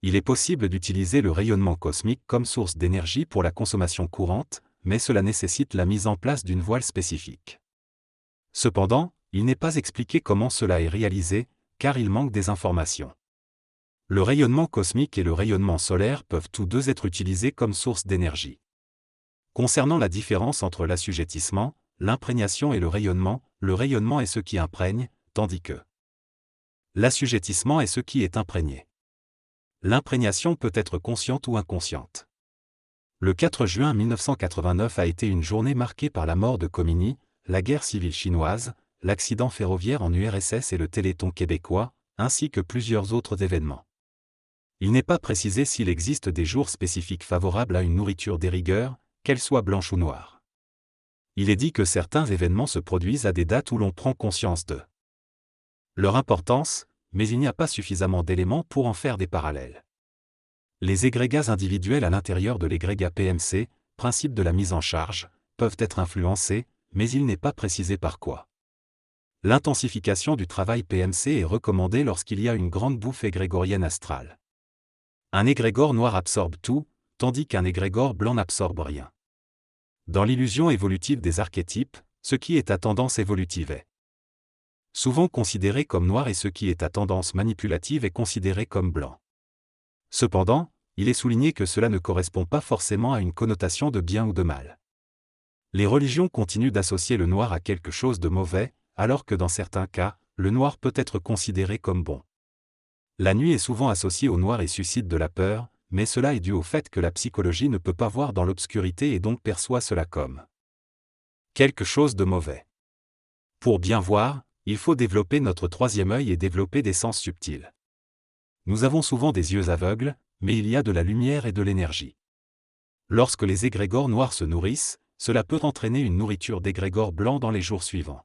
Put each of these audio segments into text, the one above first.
Il est possible d'utiliser le rayonnement cosmique comme source d'énergie pour la consommation courante, mais cela nécessite la mise en place d'une voile spécifique. Cependant, il n'est pas expliqué comment cela est réalisé, car il manque des informations. Le rayonnement cosmique et le rayonnement solaire peuvent tous deux être utilisés comme source d'énergie. Concernant la différence entre l'assujettissement, l'imprégnation et le rayonnement est ce qui imprègne, tandis que l'assujettissement est ce qui est imprégné. L'imprégnation peut être consciente ou inconsciente. Le 4 juin 1989 a été une journée marquée par la mort de Khomeini, la guerre civile chinoise, l'accident ferroviaire en URSS et le Téléthon québécois, ainsi que plusieurs autres événements. Il n'est pas précisé s'il existe des jours spécifiques favorables à une nourriture des rigueurs, qu'elle soit blanche ou noire. Il est dit que certains événements se produisent à des dates où l'on prend conscience de leur importance, mais il n'y a pas suffisamment d'éléments pour en faire des parallèles. Les égrégats individuels à l'intérieur de l'égrégat PMC, principe de la mise en charge, peuvent être influencés, mais il n'est pas précisé par quoi. L'intensification du travail PMC est recommandée lorsqu'il y a une grande bouffe égrégorienne astrale. Un égrégore noir absorbe tout, tandis qu'un égrégore blanc n'absorbe rien. Dans l'illusion évolutive des archétypes, ce qui est à tendance évolutive est souvent considéré comme noir et ce qui est à tendance manipulative est considéré comme blanc. Cependant, il est souligné que cela ne correspond pas forcément à une connotation de bien ou de mal. Les religions continuent d'associer le noir à quelque chose de mauvais, alors que dans certains cas, le noir peut être considéré comme bon. La nuit est souvent associée au noir et suscite de la peur, mais cela est dû au fait que la psychologie ne peut pas voir dans l'obscurité et donc perçoit cela comme quelque chose de mauvais. Pour bien voir, il faut développer notre troisième œil et développer des sens subtils. Nous avons souvent des yeux aveugles, mais il y a de la lumière et de l'énergie. Lorsque les égrégores noirs se nourrissent, cela peut entraîner une nourriture d'égrégores blancs dans les jours suivants.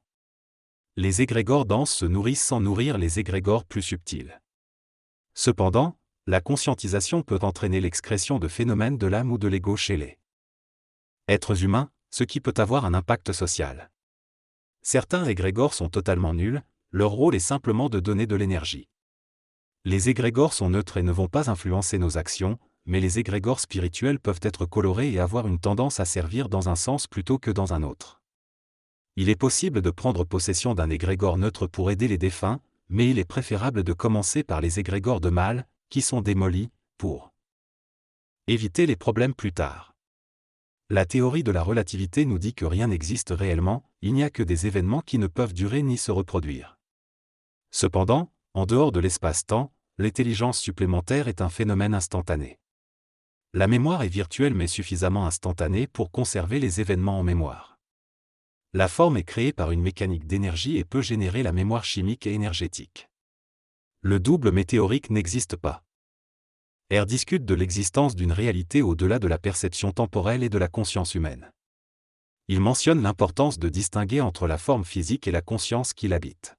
Les égrégores denses se nourrissent sans nourrir les égrégores plus subtils. Cependant, la conscientisation peut entraîner l'excrétion de phénomènes de l'âme ou de l'ego chez les êtres humains, ce qui peut avoir un impact social. Certains égrégores sont totalement nuls, leur rôle est simplement de donner de l'énergie. Les égrégores sont neutres et ne vont pas influencer nos actions, mais les égrégores spirituels peuvent être colorés et avoir une tendance à servir dans un sens plutôt que dans un autre. Il est possible de prendre possession d'un égrégore neutre pour aider les défunts, mais il est préférable de commencer par les égrégores de mal, qui sont démolis, pour éviter les problèmes plus tard. La théorie de la relativité nous dit que rien n'existe réellement, il n'y a que des événements qui ne peuvent durer ni se reproduire. Cependant, en dehors de l'espace-temps, l'intelligence supplémentaire est un phénomène instantané. La mémoire est virtuelle mais suffisamment instantanée pour conserver les événements en mémoire. La forme est créée par une mécanique d'énergie et peut générer la mémoire chimique et énergétique. Le double météorique n'existe pas. R discute de l'existence d'une réalité au-delà de la perception temporelle et de la conscience humaine. Il mentionne l'importance de distinguer entre la forme physique et la conscience qui l'habite.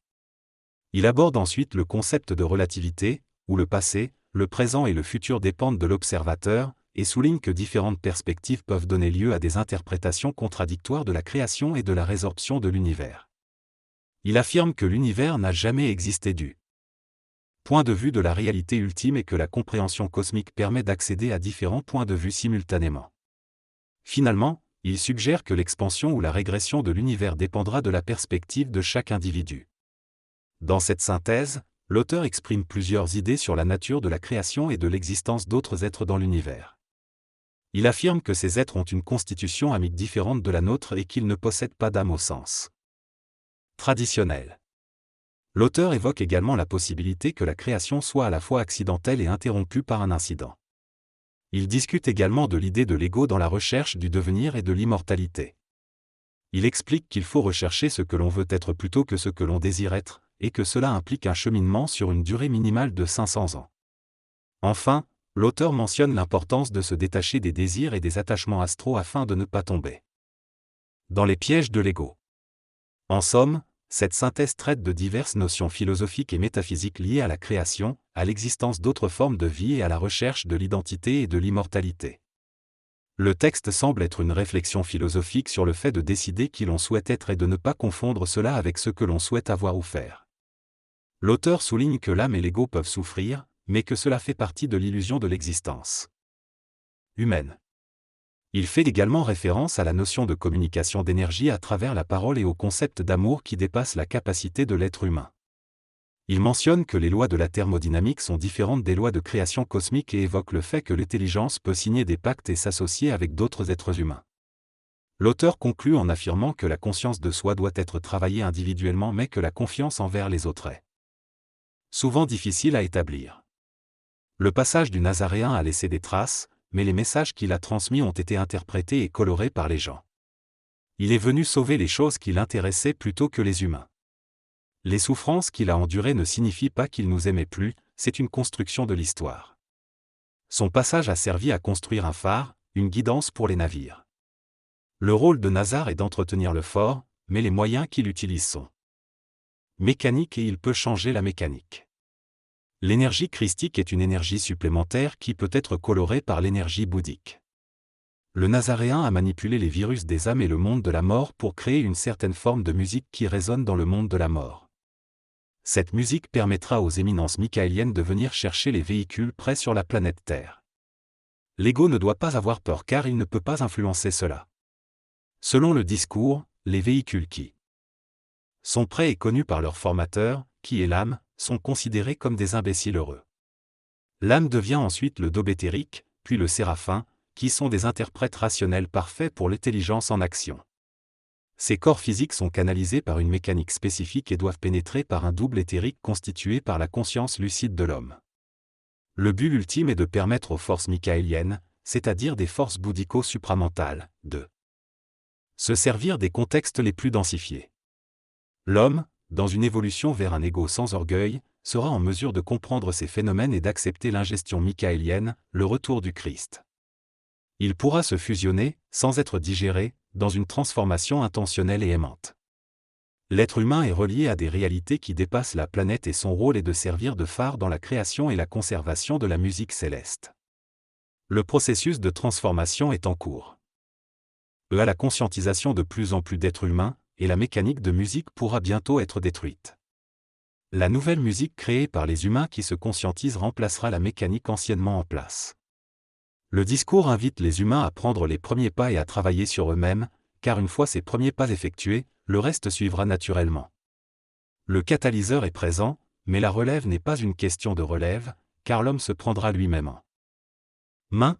Il aborde ensuite le concept de relativité, où le passé, le présent et le futur dépendent de l'observateur, et souligne que différentes perspectives peuvent donner lieu à des interprétations contradictoires de la création et de la résorption de l'univers. Il affirme que l'univers n'a jamais existé du point de vue de la réalité ultime et que la compréhension cosmique permet d'accéder à différents points de vue simultanément. Finalement, il suggère que l'expansion ou la régression de l'univers dépendra de la perspective de chaque individu. Dans cette synthèse, l'auteur exprime plusieurs idées sur la nature de la création et de l'existence d'autres êtres dans l'univers. Il affirme que ces êtres ont une constitution amique différente de la nôtre et qu'ils ne possèdent pas d'âme au sens traditionnel. L'auteur évoque également la possibilité que la création soit à la fois accidentelle et interrompue par un incident. Il discute également de l'idée de l'ego dans la recherche du devenir et de l'immortalité. Il explique qu'il faut rechercher ce que l'on veut être plutôt que ce que l'on désire être, et que cela implique un cheminement sur une durée minimale de 500 ans. Enfin, l'auteur mentionne l'importance de se détacher des désirs et des attachements astraux afin de ne pas tomber dans les pièges de l'ego. En somme, cette synthèse traite de diverses notions philosophiques et métaphysiques liées à la création, à l'existence d'autres formes de vie et à la recherche de l'identité et de l'immortalité. Le texte semble être une réflexion philosophique sur le fait de décider qui l'on souhaite être et de ne pas confondre cela avec ce que l'on souhaite avoir ou faire. L'auteur souligne que l'âme et l'ego peuvent souffrir, mais que cela fait partie de l'illusion de l'existence humaine. Il fait également référence à la notion de communication d'énergie à travers la parole et au concept d'amour qui dépasse la capacité de l'être humain. Il mentionne que les lois de la thermodynamique sont différentes des lois de création cosmique et évoque le fait que l'intelligence peut signer des pactes et s'associer avec d'autres êtres humains. L'auteur conclut en affirmant que la conscience de soi doit être travaillée individuellement mais que la confiance envers les autres est souvent difficile à établir. Le passage du Nazaréen a laissé des traces, mais les messages qu'il a transmis ont été interprétés et colorés par les gens. Il est venu sauver les choses qui l'intéressaient plutôt que les humains. Les souffrances qu'il a endurées ne signifient pas qu'il nous aimait plus, c'est une construction de l'histoire. Son passage a servi à construire un phare, une guidance pour les navires. Le rôle de Nazar est d'entretenir le fort, mais les moyens qu'il utilise sont mécaniques et il peut changer la mécanique. L'énergie christique est une énergie supplémentaire qui peut être colorée par l'énergie bouddhique. Le Nazaréen a manipulé les virus des âmes et le monde de la mort pour créer une certaine forme de musique qui résonne dans le monde de la mort. Cette musique permettra aux éminences michaéliennes de venir chercher les véhicules prêts sur la planète Terre. L'ego ne doit pas avoir peur car il ne peut pas influencer cela. Selon le discours, les véhicules qui sont prêts et connus par leur formateur, qui est l'âme, sont considérés comme des imbéciles heureux. L'âme devient ensuite le daube éthérique, puis le séraphin, qui sont des interprètes rationnels parfaits pour l'intelligence en action. Ces corps physiques sont canalisés par une mécanique spécifique et doivent pénétrer par un double éthérique constitué par la conscience lucide de l'homme. Le but ultime est de permettre aux forces michaéliennes, c'est-à-dire des forces bouddhico-supramentales, de se servir des contextes les plus densifiés. L'homme, dans une évolution vers un ego sans orgueil, sera en mesure de comprendre ces phénomènes et d'accepter l'ingestion michaélienne, le retour du Christ. Il pourra se fusionner, sans être digéré, dans une transformation intentionnelle et aimante. L'être humain est relié à des réalités qui dépassent la planète et son rôle est de servir de phare dans la création et la conservation de la musique céleste. Le processus de transformation est en cours. À la conscientisation de plus en plus d'êtres humains, et la mécanique de musique pourra bientôt être détruite. La nouvelle musique créée par les humains qui se conscientisent remplacera la mécanique anciennement en place. Le discours invite les humains à prendre les premiers pas et à travailler sur eux-mêmes, car une fois ces premiers pas effectués, le reste suivra naturellement. Le catalyseur est présent, mais la relève n'est pas une question de relève, car l'homme se prendra lui-même en main.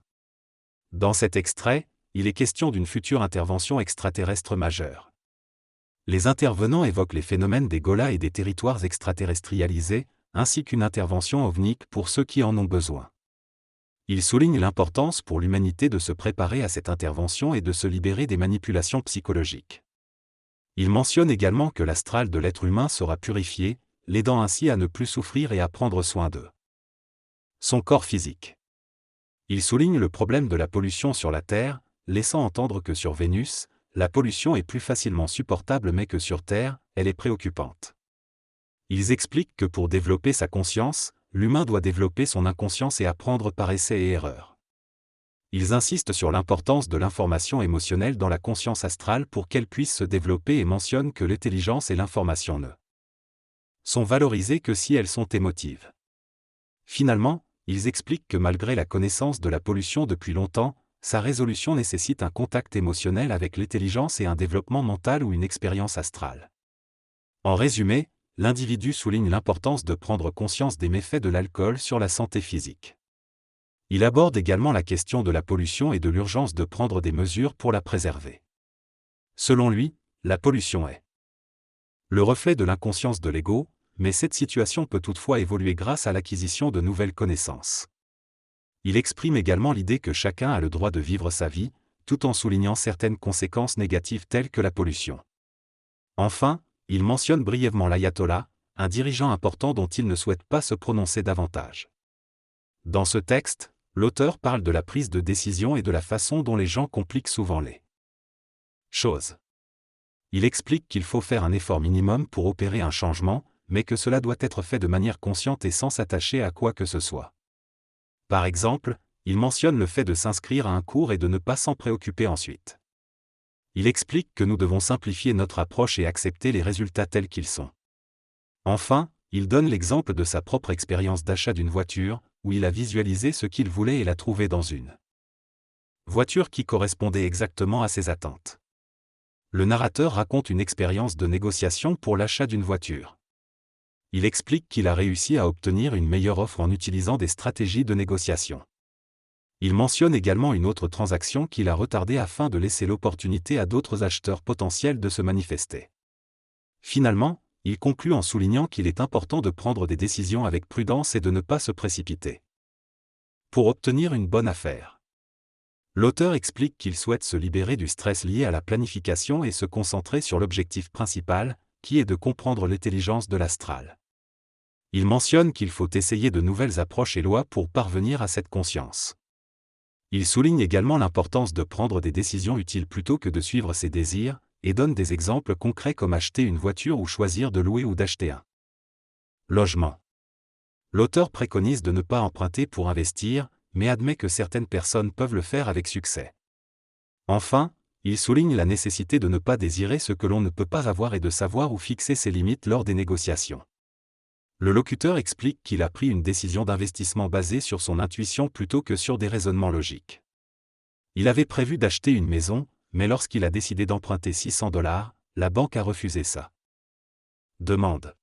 Dans cet extrait, il est question d'une future intervention extraterrestre majeure. Les intervenants évoquent les phénomènes des Golas et des territoires extraterrestrialisés, ainsi qu'une intervention ovnique pour ceux qui en ont besoin. Ils soulignent l'importance pour l'humanité de se préparer à cette intervention et de se libérer des manipulations psychologiques. Ils mentionnent également que l'astral de l'être humain sera purifié, l'aidant ainsi à ne plus souffrir et à prendre soin de son corps physique. Ils soulignent le problème de la pollution sur la Terre, laissant entendre que sur Vénus, la pollution est plus facilement supportable mais que sur Terre, elle est préoccupante. Ils expliquent que pour développer sa conscience, l'humain doit développer son inconscience et apprendre par essai et erreur. Ils insistent sur l'importance de l'information émotionnelle dans la conscience astrale pour qu'elle puisse se développer et mentionnent que l'intelligence et l'information ne sont valorisées que si elles sont émotives. Finalement, ils expliquent que malgré la connaissance de la pollution depuis longtemps, sa résolution nécessite un contact émotionnel avec l'intelligence et un développement mental ou une expérience astrale. En résumé, l'individu souligne l'importance de prendre conscience des méfaits de l'alcool sur la santé physique. Il aborde également la question de la pollution et de l'urgence de prendre des mesures pour la préserver. Selon lui, la pollution est le reflet de l'inconscience de l'ego, mais cette situation peut toutefois évoluer grâce à l'acquisition de nouvelles connaissances. Il exprime également l'idée que chacun a le droit de vivre sa vie, tout en soulignant certaines conséquences négatives telles que la pollution. Enfin, il mentionne brièvement l'ayatollah, un dirigeant important dont il ne souhaite pas se prononcer davantage. Dans ce texte, l'auteur parle de la prise de décision et de la façon dont les gens compliquent souvent les choses. Il explique qu'il faut faire un effort minimum pour opérer un changement, mais que cela doit être fait de manière consciente et sans s'attacher à quoi que ce soit. Par exemple, il mentionne le fait de s'inscrire à un cours et de ne pas s'en préoccuper ensuite. Il explique que nous devons simplifier notre approche et accepter les résultats tels qu'ils sont. Enfin, Il donne l'exemple de sa propre expérience d'achat d'une voiture, où il a visualisé ce qu'il voulait et l'a trouvé dans une voiture qui correspondait exactement à ses attentes. Le narrateur raconte une expérience de négociation pour l'achat d'une voiture. Il explique qu'il a réussi à obtenir une meilleure offre en utilisant des stratégies de négociation. Il mentionne également une autre transaction qu'il a retardée afin de laisser l'opportunité à d'autres acheteurs potentiels de se manifester. Finalement, il conclut en soulignant qu'il est important de prendre des décisions avec prudence et de ne pas se précipiter pour obtenir une bonne affaire. L'auteur explique qu'il souhaite se libérer du stress lié à la planification et se concentrer sur l'objectif principal, qui est de comprendre l'intelligence de l'astral. Il mentionne qu'il faut essayer de nouvelles approches et lois pour parvenir à cette conscience. Il souligne également l'importance de prendre des décisions utiles plutôt que de suivre ses désirs, et donne des exemples concrets comme acheter une voiture ou choisir de louer ou d'acheter un logement. L'auteur préconise de ne pas emprunter pour investir, mais admet que certaines personnes peuvent le faire avec succès. Enfin, il souligne la nécessité de ne pas désirer ce que l'on ne peut pas avoir et de savoir où fixer ses limites lors des négociations. Le locuteur explique qu'il a pris une décision d'investissement basée sur son intuition plutôt que sur des raisonnements logiques. Il avait prévu d'acheter une maison, mais lorsqu'il a décidé d'emprunter $600, la banque a refusé sa demande.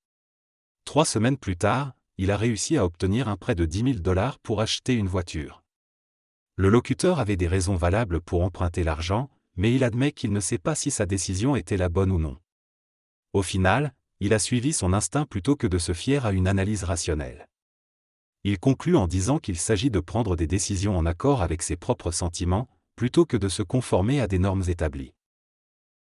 3 semaines plus tard, il a réussi à obtenir un prêt de $10 000 pour acheter une voiture. Le locuteur avait des raisons valables pour emprunter l'argent, mais il admet qu'il ne sait pas si sa décision était la bonne ou non. Au final, il a suivi son instinct plutôt que de se fier à une analyse rationnelle. Il conclut en disant qu'il s'agit de prendre des décisions en accord avec ses propres sentiments, plutôt que de se conformer à des normes établies.